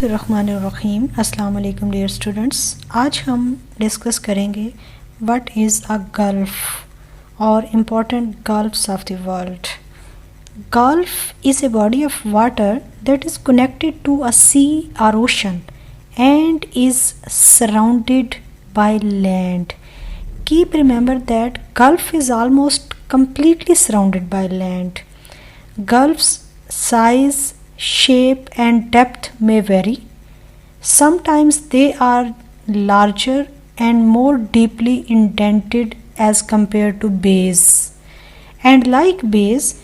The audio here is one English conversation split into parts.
बिस्मिल्लाहिर्रहमानिर्रहीम। अस्सलाम वालेकुम डियर स्टूडेंट्स। आज हम डिस्कस करेंगे व्हाट इज़ अ गल्फ और important gulfs of the world. Gulf is a body of water that is connected to a sea or ocean and is surrounded by land. Keep remember that Gulf is almost completely surrounded by land. Gulf's size, shape and depth may vary. Sometimes they are larger and more deeply indented as compared to bays. And like bays,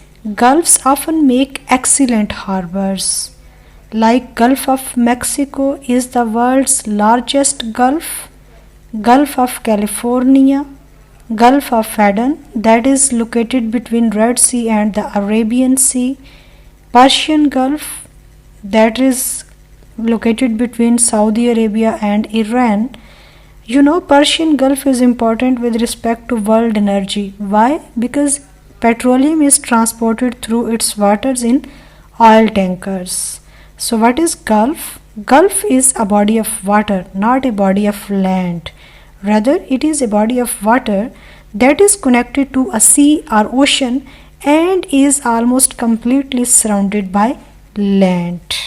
gulfs often make excellent harbors. Like Gulf of Mexico is the world's largest gulf, Gulf of California, Gulf of Aden that is located between Red Sea and the Arabian Sea, Persian Gulf that is located between Saudi Arabia and Iran. You know, Persian Gulf is important with respect to world energy. Why? Because petroleum is transported through its waters in oil tankers. So what is Gulf? Gulf is a body of water, not a body of land. Rather, it is a body of water that is connected to a sea or ocean and is almost completely surrounded by land.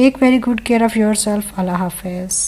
Take very good care of yourself. Allah Hafiz.